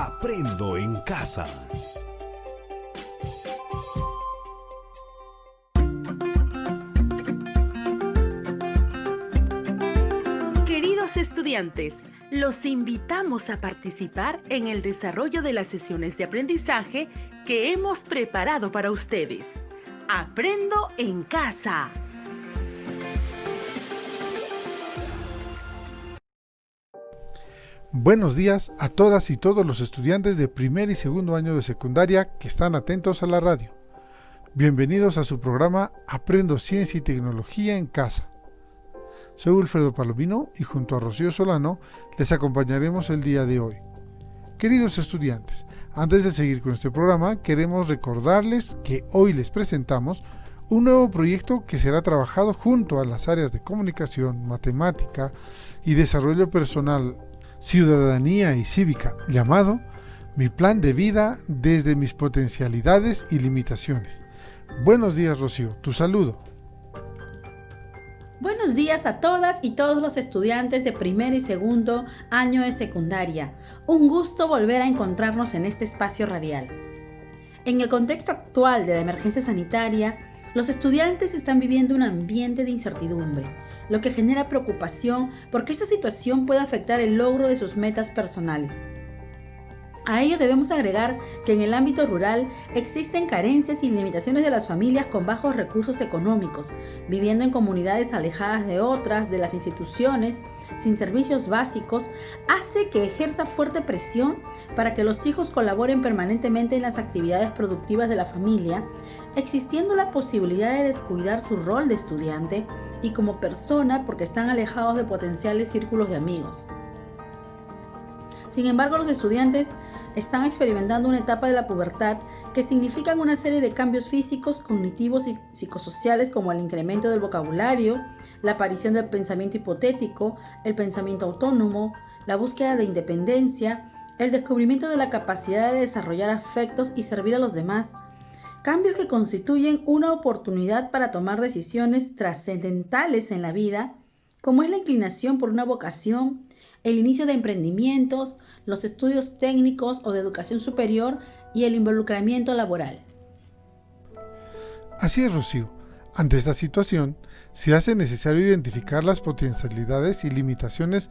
Aprendo en casa. Queridos estudiantes, los invitamos a participar en el desarrollo de las sesiones de aprendizaje que hemos preparado para ustedes. Aprendo en casa. Buenos días a todas y todos los estudiantes de primer y segundo año de secundaria que están atentos a la radio. Bienvenidos a su programa Aprendo Ciencia y Tecnología en Casa. Soy Wilfredo Palomino y junto a Rocío Solano les acompañaremos el día de hoy. Queridos estudiantes, antes de seguir con este programa, queremos recordarles que hoy les presentamos un nuevo proyecto que será trabajado junto a las áreas de comunicación, matemática y desarrollo personal, ciudadanía y cívica, llamado Mi Plan de Vida desde mis potencialidades y limitaciones. Buenos días, Rocío, tu saludo. Buenos días a todas y todos los estudiantes de primer y segundo año de secundaria. Un gusto volver a encontrarnos en este espacio radial. En el contexto actual de la emergencia sanitaria, los estudiantes están viviendo un ambiente de incertidumbre, lo que genera preocupación porque esta situación puede afectar el logro de sus metas personales. A ello debemos agregar que en el ámbito rural existen carencias y limitaciones de las familias con bajos recursos económicos, viviendo en comunidades alejadas de otras, de las instituciones, sin servicios básicos, hace que ejerza fuerte presión para que los hijos colaboren permanentemente en las actividades productivas de la familia, existiendo la posibilidad de descuidar su rol de estudiante y como persona porque están alejados de potenciales círculos de amigos. Sin embargo, los estudiantes están experimentando una etapa de la pubertad que significan una serie de cambios físicos, cognitivos y psicosociales como el incremento del vocabulario, la aparición del pensamiento hipotético, el pensamiento autónomo, la búsqueda de independencia, el descubrimiento de la capacidad de desarrollar afectos y servir a los demás. Cambios que constituyen una oportunidad para tomar decisiones trascendentales en la vida, como es la inclinación por una vocación, el inicio de emprendimientos, los estudios técnicos o de educación superior y el involucramiento laboral. Así es, Rocío. Ante esta situación, se hace necesario identificar las potencialidades y limitaciones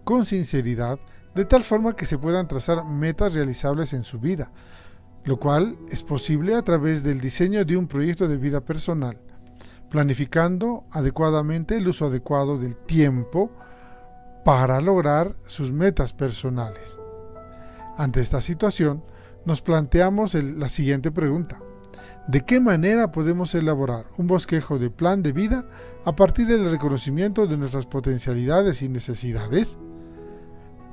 con sinceridad, de tal forma que se puedan trazar metas realizables en su vida, lo cual es posible a través del diseño de un proyecto de vida personal, planificando adecuadamente el uso adecuado del tiempo para lograr sus metas personales. Ante esta situación, nos planteamos la siguiente pregunta. ¿De qué manera podemos elaborar un bosquejo de plan de vida a partir del reconocimiento de nuestras potencialidades y necesidades?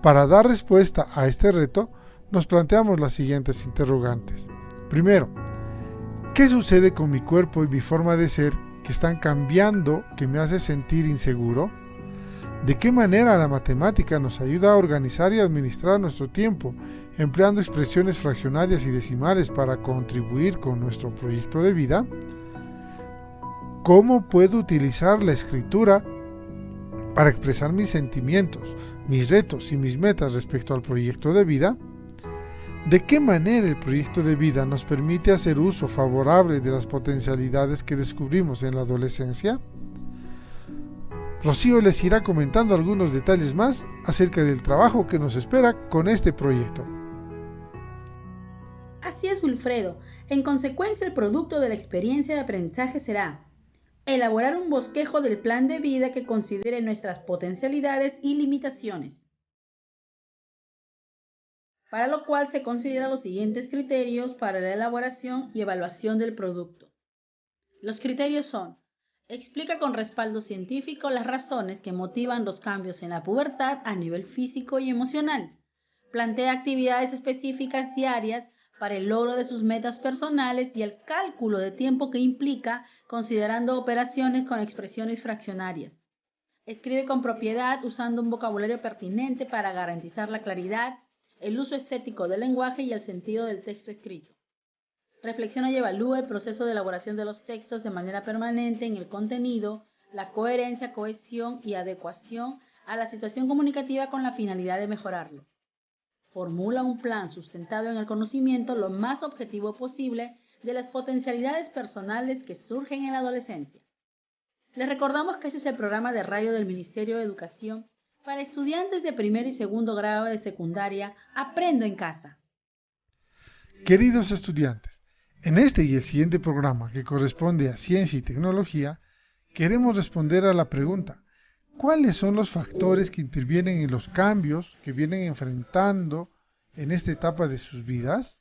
Para dar respuesta a este reto, nos planteamos las siguientes interrogantes. Primero, ¿qué sucede con mi cuerpo y mi forma de ser que están cambiando, que me hace sentir inseguro? ¿De qué manera la matemática nos ayuda a organizar y administrar nuestro tiempo, empleando expresiones fraccionarias y decimales para contribuir con nuestro proyecto de vida? ¿Cómo puedo utilizar la escritura para expresar mis sentimientos, mis retos y mis metas respecto al proyecto de vida? ¿De qué manera el proyecto de vida nos permite hacer uso favorable de las potencialidades que descubrimos en la adolescencia? Rocío les irá comentando algunos detalles más acerca del trabajo que nos espera con este proyecto. Así es, Wilfredo. En consecuencia, el producto de la experiencia de aprendizaje será elaborar un bosquejo del plan de vida que considere nuestras potencialidades y limitaciones, para lo cual se consideran los siguientes criterios para la elaboración y evaluación del producto. Los criterios son: explica con respaldo científico las razones que motivan los cambios en la pubertad a nivel físico y emocional. Plantea actividades específicas diarias para el logro de sus metas personales y el cálculo de tiempo que implica, considerando operaciones con expresiones fraccionarias. Escribe con propiedad usando un vocabulario pertinente para garantizar la claridad, el uso estético del lenguaje y el sentido del texto escrito. Reflexiona y evalúa el proceso de elaboración de los textos de manera permanente en el contenido, la coherencia, cohesión y adecuación a la situación comunicativa con la finalidad de mejorarlo. Formula un plan sustentado en el conocimiento lo más objetivo posible de las potencialidades personales que surgen en la adolescencia. Les recordamos que este es el programa de radio del Ministerio de Educación para estudiantes de primer y segundo grado de secundaria Aprendo en Casa. Queridos estudiantes, en este y el siguiente programa que corresponde a Ciencia y Tecnología, queremos responder a la pregunta: ¿cuáles son los factores que intervienen en los cambios que vienen enfrentando en esta etapa de sus vidas?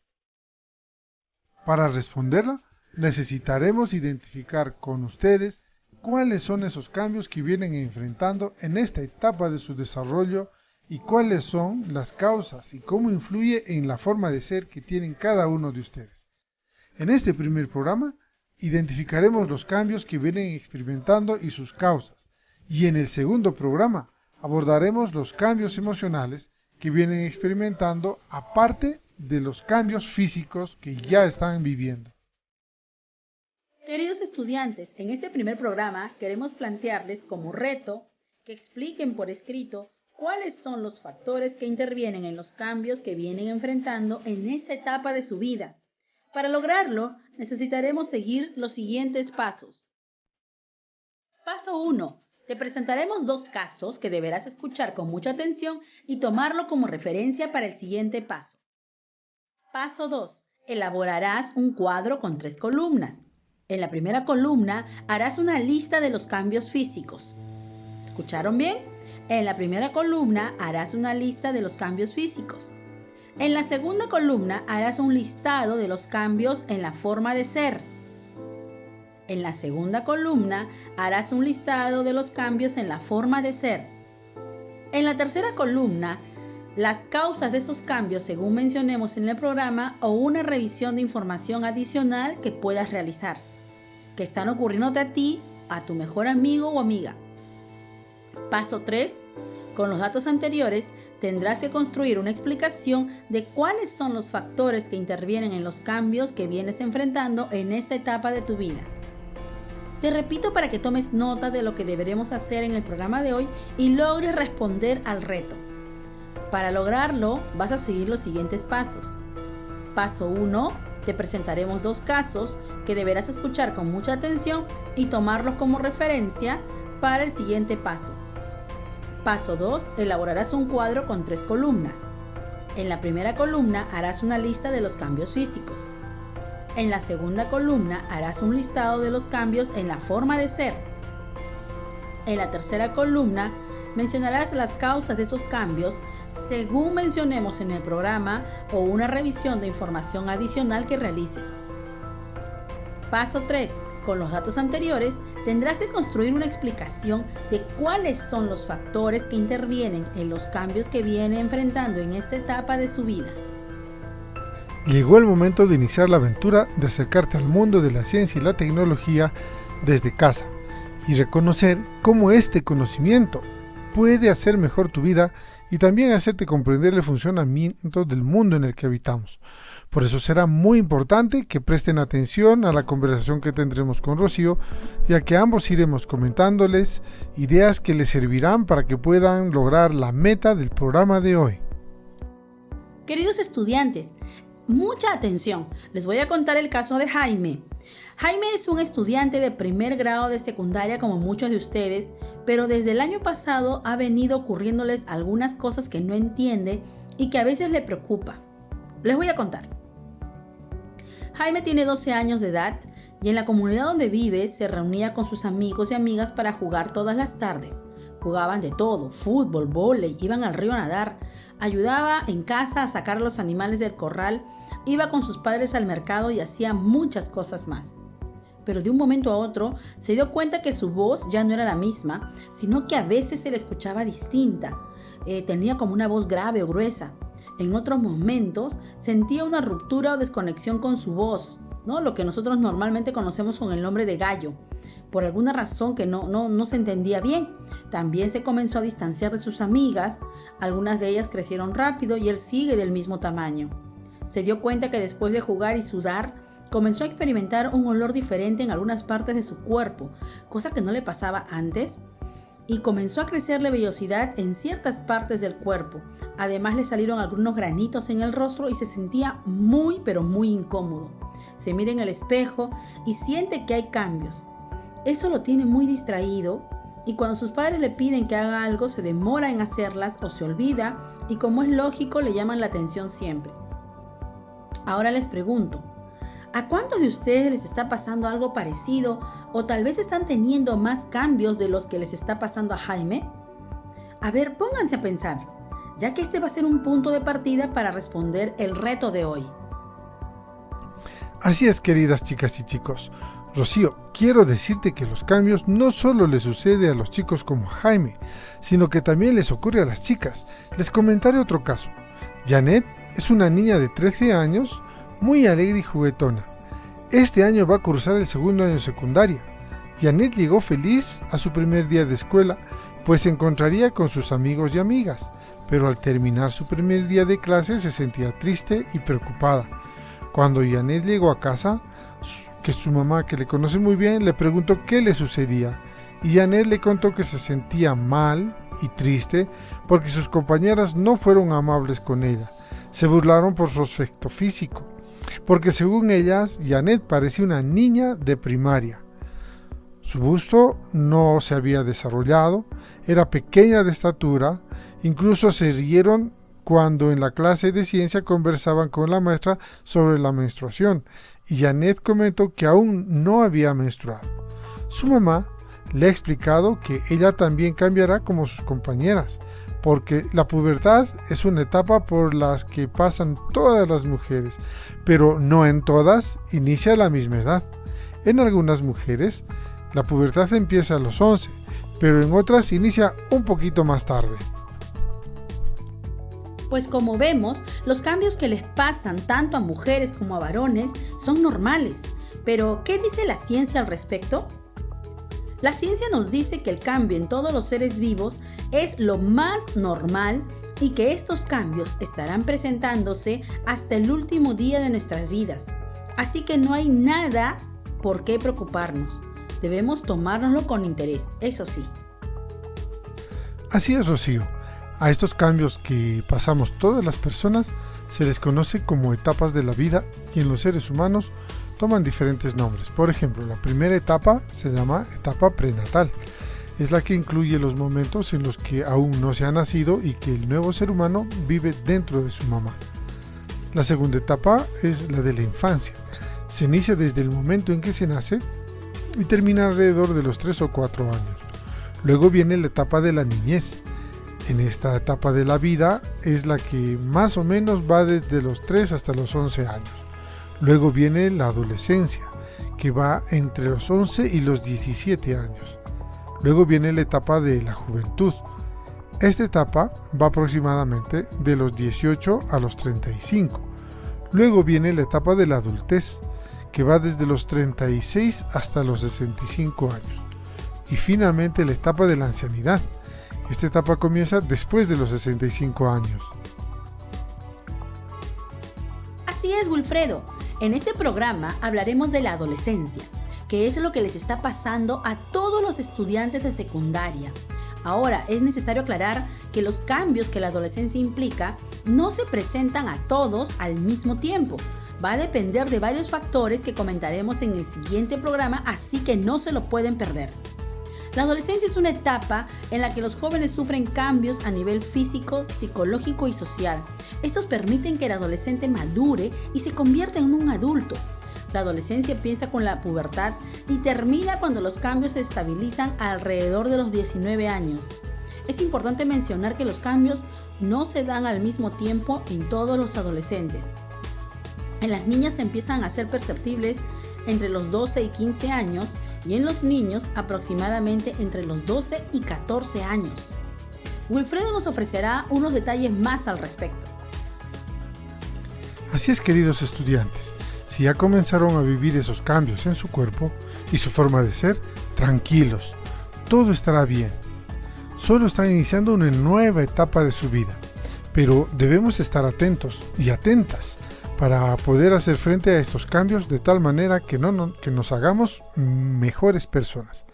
Para responderla, necesitaremos identificar con ustedes cuáles son esos cambios que vienen enfrentando en esta etapa de su desarrollo y cuáles son las causas y cómo influye en la forma de ser que tienen cada uno de ustedes. En este primer programa, identificaremos los cambios que vienen experimentando y sus causas, y en el segundo programa abordaremos los cambios emocionales que vienen experimentando aparte de los cambios físicos que ya están viviendo. Queridos estudiantes, en este primer programa queremos plantearles como reto que expliquen por escrito cuáles son los factores que intervienen en los cambios que vienen enfrentando en esta etapa de su vida. Para lograrlo, necesitaremos seguir los siguientes pasos. Paso 1. Te presentaremos 2 casos que deberás escuchar con mucha atención y tomarlo como referencia para el siguiente paso. Paso 2. Elaborarás un cuadro con 3 columnas. En la primera columna harás una lista de los cambios físicos. ¿Escucharon bien? En la primera columna harás una lista de los cambios físicos. En la segunda columna harás un listado de los cambios en la forma de ser. En la segunda columna harás un listado de los cambios en la forma de ser. En la tercera columna, las causas de esos cambios según mencionemos en el programa o una revisión de información adicional que puedas realizar, que están ocurriéndote a ti, a tu mejor amigo o amiga. Paso 3. Con los datos anteriores tendrás que construir una explicación de cuáles son los factores que intervienen en los cambios que vienes enfrentando en esta etapa de tu vida. Te repito para que tomes nota de lo que deberemos hacer en el programa de hoy y logres responder al reto. Para lograrlo, vas a seguir los siguientes pasos. Paso 1. Te presentaremos 2 casos que deberás escuchar con mucha atención y tomarlos como referencia para el siguiente paso. Paso 2. Elaborarás un cuadro con 3 columnas. En la primera columna harás una lista de los cambios físicos. En la segunda columna harás un listado de los cambios en la forma de ser. En la tercera columna mencionarás las causas de esos cambios según mencionemos en el programa o una revisión de información adicional que realices. Paso 3. Con los datos anteriores tendrás que construir una explicación de cuáles son los factores que intervienen en los cambios que viene enfrentando en esta etapa de su vida. Llegó el momento de iniciar la aventura de acercarte al mundo de la ciencia y la tecnología desde casa y reconocer cómo este conocimiento puede hacer mejor tu vida y también hacerte comprender el funcionamiento del mundo en el que habitamos. Por eso será muy importante que presten atención a la conversación que tendremos con Rocío, ya que ambos iremos comentándoles ideas que les servirán para que puedan lograr la meta del programa de hoy. Queridos estudiantes, mucha atención. Les voy a contar el caso de Jaime. Jaime es un estudiante de primer grado de secundaria como muchos de ustedes, pero desde el año pasado ha venido ocurriéndoles algunas cosas que no entiende y que a veces le preocupa. Les voy a contar. Jaime tiene 12 años de edad y en la comunidad donde vive se reunía con sus amigos y amigas para jugar todas las tardes. Jugaban de todo, fútbol, vóley, iban al río a nadar, ayudaba en casa a sacar a los animales del corral, iba con sus padres al mercado y hacía muchas cosas más. Pero de un momento a otro se dio cuenta que su voz ya no era la misma, sino que a veces se le escuchaba distinta. Tenía como una voz grave o gruesa. En otros momentos sentía una ruptura o desconexión con su voz, ¿no? Lo que nosotros normalmente conocemos con el nombre de gallo, por alguna razón que no se entendía bien. También se comenzó a distanciar de sus amigas, algunas de ellas crecieron rápido y él sigue del mismo tamaño. Se dio cuenta que después de jugar y sudar, comenzó a experimentar un olor diferente en algunas partes de su cuerpo, cosa que no le pasaba antes. y comenzó a crecerle vellosidad en ciertas partes del cuerpo. Además le salieron algunos granitos en el rostro y se sentía muy pero muy incómodo. Se mira en el espejo y siente que hay cambios. Eso lo tiene muy distraído y cuando sus padres le piden que haga algo se demora en hacerlas o se olvida y como es lógico le llaman la atención siempre. Ahora les pregunto, ¿a cuántos de ustedes les está pasando algo parecido o tal vez están teniendo más cambios de los que les está pasando a Jaime? A ver, pónganse a pensar, ya que este va a ser un punto de partida para responder el reto de hoy. Así es, queridas chicas y chicos. Rocío, quiero decirte que los cambios no solo les sucede a los chicos como a Jaime, sino que también les ocurre a las chicas. Les comentaré otro caso. Janet es una niña de 13 años, muy alegre y juguetona. Este año va a cursar el segundo año de secundaria. Janet llegó feliz a su primer día de escuela, pues se encontraría con sus amigos y amigas, pero al terminar su primer día de clase se sentía triste y preocupada. Cuando Janet llegó a casa, que su mamá, que le conoce muy bien, le preguntó qué le sucedía, y Janet le contó que se sentía mal y triste porque sus compañeras no fueron amables con ella. Se burlaron por su aspecto físico, porque según ellas, Janet parecía una niña de primaria. Su busto no se había desarrollado, era pequeña de estatura, incluso se rieron cuando en la clase de ciencia conversaban con la maestra sobre la menstruación, y Janet comentó que aún no había menstruado. Su mamá le ha explicado que ella también cambiará como sus compañeras, porque la pubertad es una etapa por la que pasan todas las mujeres, pero no en todas inicia a la misma edad. En algunas mujeres, la pubertad empieza a los 11, pero en otras inicia un poquito más tarde. Pues como vemos, los cambios que les pasan tanto a mujeres como a varones son normales. Pero, ¿qué dice la ciencia al respecto? La ciencia nos dice que el cambio en todos los seres vivos es lo más normal y que estos cambios estarán presentándose hasta el último día de nuestras vidas. Así que no hay nada por qué preocuparnos. Debemos tomárnoslo con interés, eso sí. Así es, Rocío. A estos cambios que pasamos todas las personas se les conoce como etapas de la vida y en los seres humanos toman diferentes nombres. Por ejemplo, la primera etapa se llama etapa prenatal. Es la que incluye los momentos en los que aún no se ha nacido y que el nuevo ser humano vive dentro de su mamá. La segunda etapa es la de la infancia. Se inicia desde el momento en que se nace y termina alrededor de los 3 o 4 años. Luego viene la etapa de la niñez. En esta etapa de la vida es la que más o menos va desde los 3 hasta los 11 años. Luego viene la adolescencia, que va entre los 11 y los 17 años. Luego viene la etapa de la juventud. Esta etapa va aproximadamente de los 18 a los 35. Luego viene la etapa de la adultez, que va desde los 36 hasta los 65 años. Y finalmente la etapa de la ancianidad. Esta etapa comienza después de los 65 años. Así es, Wilfredo. En este programa hablaremos de la adolescencia, que es lo que les está pasando a todos los estudiantes de secundaria. Ahora, es necesario aclarar que los cambios que la adolescencia implica no se presentan a todos al mismo tiempo. Va a depender de varios factores que comentaremos en el siguiente programa, así que no se lo pueden perder. La adolescencia es una etapa en la que los jóvenes sufren cambios a nivel físico, psicológico y social. Estos permiten que el adolescente madure y se convierta en un adulto. La adolescencia empieza con la pubertad y termina cuando los cambios se estabilizan alrededor de los 19 años. Es importante mencionar que los cambios no se dan al mismo tiempo en todos los adolescentes. En las niñas empiezan a ser perceptibles entre los 12 y 15 años y en los niños aproximadamente entre los 12 y 14 años. Wilfredo nos ofrecerá unos detalles más al respecto. Así es, queridos estudiantes, si ya comenzaron a vivir esos cambios en su cuerpo y su forma de ser, tranquilos, todo estará bien. Solo están iniciando una nueva etapa de su vida, pero debemos estar atentos y atentas para poder hacer frente a estos cambios de tal manera que nos hagamos mejores personas.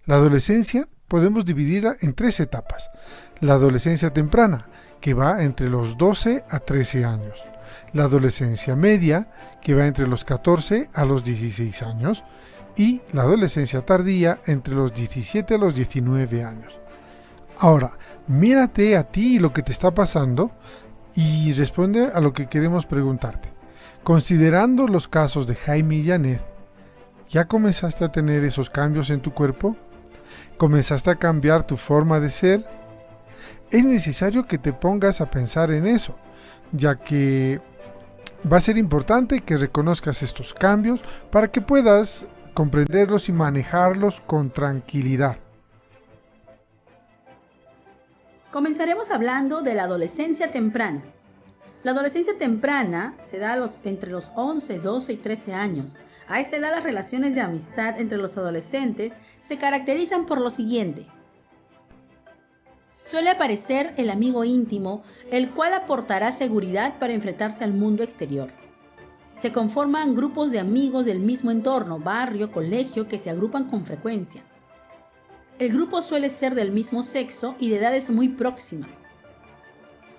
La adolescencia podemos dividirla en 3 etapas. La adolescencia temprana, que va entre los 12 a 13 años. La adolescencia media, que va entre los 14 a los 16 años. Y la adolescencia tardía, entre los 17 a los 19 años. Ahora, mírate a ti y lo que te está pasando y responde a lo que queremos preguntarte. Considerando los casos de Jaime y Janet, ¿ya comenzaste a tener esos cambios en tu cuerpo? ¿Comenzaste a cambiar tu forma de ser? Es necesario que te pongas a pensar en eso, ya que va a ser importante que reconozcas estos cambios para que puedas comprenderlos y manejarlos con tranquilidad. Comenzaremos hablando de la adolescencia temprana. La adolescencia temprana se da entre los 11, 12 y 13 años. A esta edad las relaciones de amistad entre los adolescentes se caracterizan por lo siguiente. Suele aparecer el amigo íntimo, el cual aportará seguridad para enfrentarse al mundo exterior. Se conforman grupos de amigos del mismo entorno, barrio, colegio, que se agrupan con frecuencia. El grupo suele ser del mismo sexo y de edades muy próximas.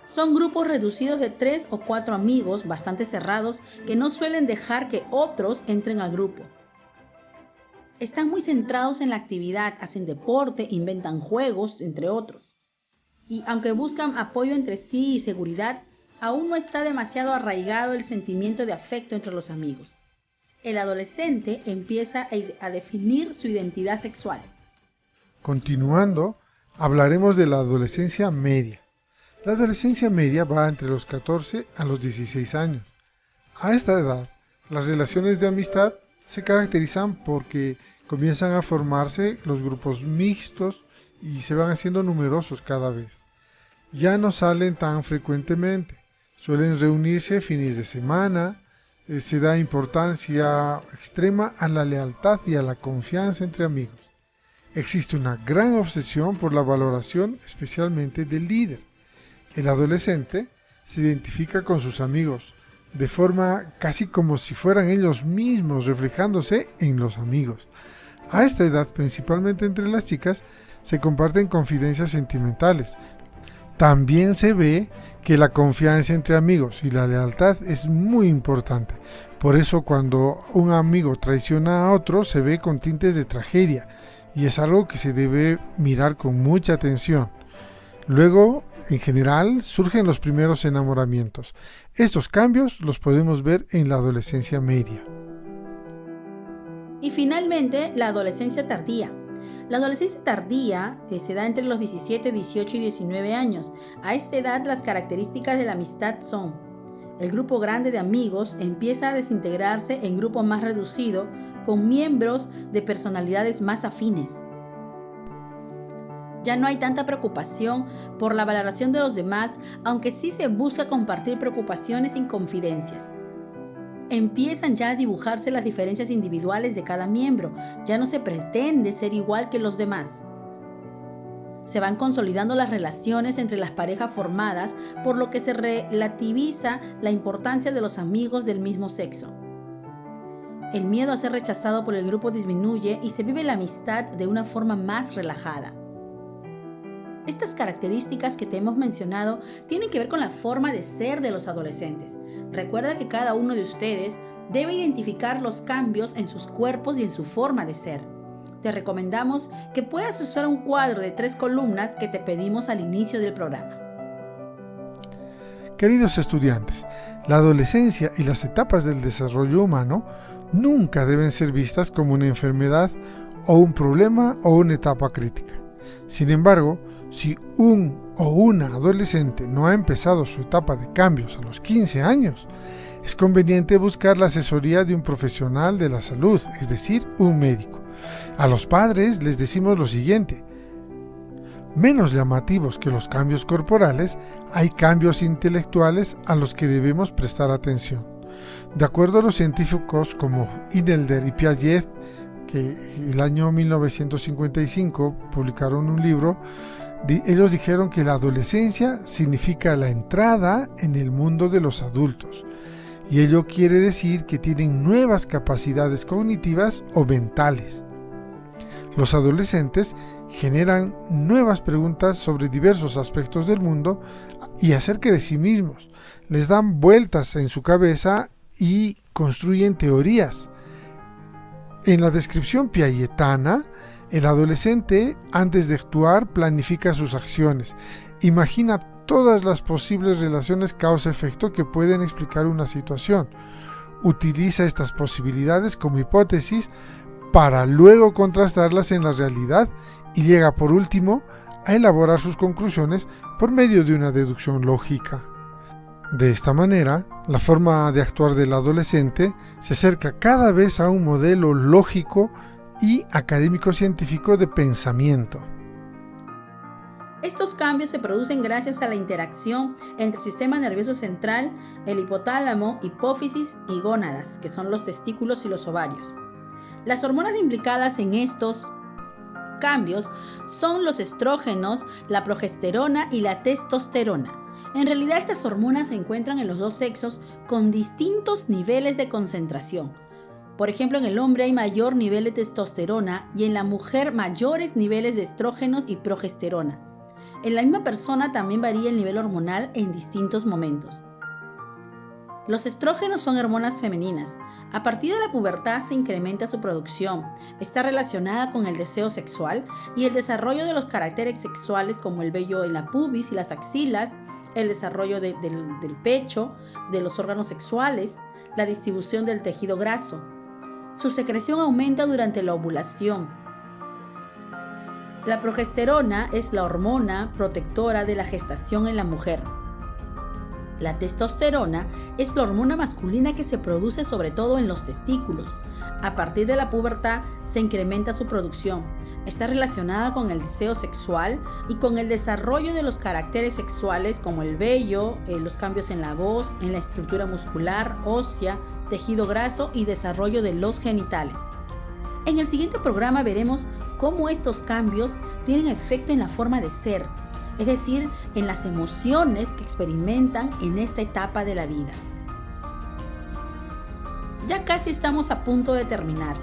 Son grupos reducidos de 3 o 4 amigos bastante cerrados que no suelen dejar que otros entren al grupo. Están muy centrados en la actividad, hacen deporte, inventan juegos, entre otros. Y aunque buscan apoyo entre sí y seguridad, aún no está demasiado arraigado el sentimiento de afecto entre los amigos. El adolescente empieza a definir su identidad sexual. Continuando, hablaremos de la adolescencia media. La adolescencia media va entre los 14 a los 16 años. A esta edad, las relaciones de amistad se caracterizan porque comienzan a formarse los grupos mixtos y se van haciendo numerosos cada vez. Ya no salen tan frecuentemente, suelen reunirse fines de semana, se da importancia extrema a la lealtad y a la confianza entre amigos. Existe una gran obsesión por la valoración, especialmente del líder. El adolescente se identifica con sus amigos, de forma casi como si fueran ellos mismos reflejándose en los amigos. A esta edad, principalmente entre las chicas, se comparten confidencias sentimentales. También se ve que la confianza entre amigos y la lealtad es muy importante. Por eso cuando un amigo traiciona a otro se ve con tintes de tragedia y es algo que se debe mirar con mucha atención. Luego, en general, surgen los primeros enamoramientos. Estos cambios los podemos ver en la adolescencia media. Y finalmente, la adolescencia tardía. La adolescencia tardía se da entre los 17, 18 y 19 años. A esta edad las características de la amistad son: el grupo grande de amigos empieza a desintegrarse en grupo más reducido con miembros de personalidades más afines. Ya no hay tanta preocupación por la valoración de los demás, aunque sí se busca compartir preocupaciones y confidencias. Empiezan ya a dibujarse las diferencias individuales de cada miembro, ya no se pretende ser igual que los demás. Se van consolidando las relaciones entre las parejas formadas, por lo que se relativiza la importancia de los amigos del mismo sexo. El miedo a ser rechazado por el grupo disminuye y se vive la amistad de una forma más relajada. Estas características que te hemos mencionado tienen que ver con la forma de ser de los adolescentes. Recuerda que cada uno de ustedes debe identificar los cambios en sus cuerpos y en su forma de ser. Te recomendamos que puedas usar un cuadro de 3 columnas que te pedimos al inicio del programa. Queridos estudiantes, la adolescencia y las etapas del desarrollo humano nunca deben ser vistas como una enfermedad o un problema o una etapa crítica. Sin embargo, si un o una adolescente no ha empezado su etapa de cambios a los 15 años, es conveniente buscar la asesoría de un profesional de la salud, es decir, un médico. A los padres les decimos lo siguiente: menos llamativos que los cambios corporales, hay cambios intelectuales a los que debemos prestar atención. De acuerdo a los científicos como Inelder y Piaget, que el año 1955 publicaron un libro, ellos dijeron que la adolescencia significa la entrada en el mundo de los adultos, y ello quiere decir que tienen nuevas capacidades cognitivas o mentales. Los adolescentes generan nuevas preguntas sobre diversos aspectos del mundo y acerca de sí mismos. Les dan vueltas en su cabeza y construyen teorías. En la descripción piagetiana, el adolescente, antes de actuar, planifica sus acciones. Imagina todas las posibles relaciones causa-efecto que pueden explicar una situación. Utiliza estas posibilidades como hipótesis para luego contrastarlas en la realidad y llega por último a elaborar sus conclusiones por medio de una deducción lógica. De esta manera, la forma de actuar del adolescente se acerca cada vez a un modelo lógico y académico-científico de pensamiento. Estos cambios se producen gracias a la interacción entre el sistema nervioso central, el hipotálamo, hipófisis y gónadas, que son los testículos y los ovarios. Las hormonas implicadas en estos cambios son los estrógenos, la progesterona y la testosterona. En realidad, estas hormonas se encuentran en los dos sexos con distintos niveles de concentración. Por ejemplo, en el hombre hay mayor nivel de testosterona y en la mujer mayores niveles de estrógenos y progesterona. En la misma persona también varía el nivel hormonal en distintos momentos. Los estrógenos son hormonas femeninas. A partir de la pubertad se incrementa su producción. Está relacionada con el deseo sexual y el desarrollo de los caracteres sexuales como el vello en la pubis y las axilas, el desarrollo del pecho, de los órganos sexuales, la distribución del tejido graso. Su secreción aumenta durante la ovulación. La progesterona es la hormona protectora de la gestación en la mujer. La testosterona es la hormona masculina que se produce sobre todo en los testículos. A partir de la pubertad se incrementa su producción. Está relacionada con el deseo sexual y con el desarrollo de los caracteres sexuales como el vello, los cambios en la voz, en la estructura muscular, ósea, tejido graso y desarrollo de los genitales. En el siguiente programa veremos cómo estos cambios tienen efecto en la forma de ser, es decir, en las emociones que experimentan en esta etapa de la vida. Ya casi estamos a punto de terminar,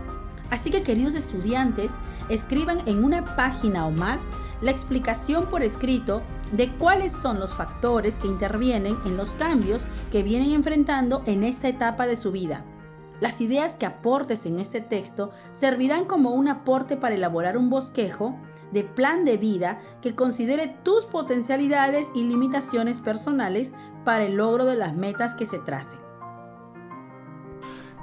así que queridos estudiantes, escriban en una página o más la explicación por escrito de cuáles son los factores que intervienen en los cambios que vienen enfrentando en esta etapa de su vida. Las ideas que aportes en este texto servirán como un aporte para elaborar un bosquejo de plan de vida que considere tus potencialidades y limitaciones personales para el logro de las metas que se tracen.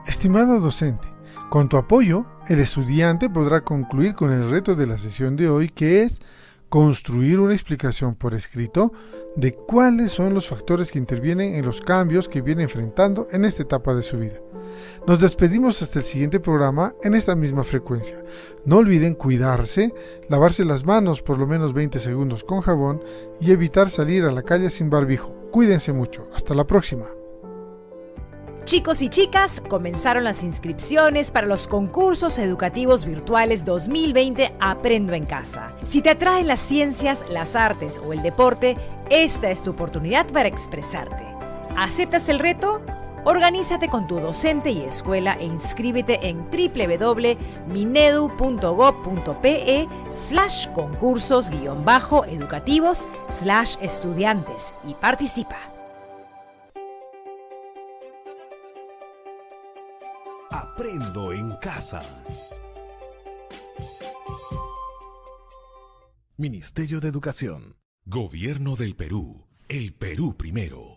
Estimado docente, con tu apoyo, el estudiante podrá concluir con el reto de la sesión de hoy, que es construir una explicación por escrito de cuáles son los factores que intervienen en los cambios que viene enfrentando en esta etapa de su vida. Nos despedimos hasta el siguiente programa en esta misma frecuencia. No olviden cuidarse, lavarse las manos por lo menos 20 segundos con jabón y evitar salir a la calle sin barbijo. Cuídense mucho. Hasta la próxima. Chicos y chicas, comenzaron las inscripciones para los concursos educativos virtuales 2020 Aprendo en Casa. Si te atraen las ciencias, las artes o el deporte, esta es tu oportunidad para expresarte. ¿Aceptas el reto? Organízate con tu docente y escuela e inscríbete en www.minedu.gov.pe/concursos-educativos/estudiantes y participa. Aprendo en casa. Ministerio de Educación. Gobierno del Perú. El Perú primero.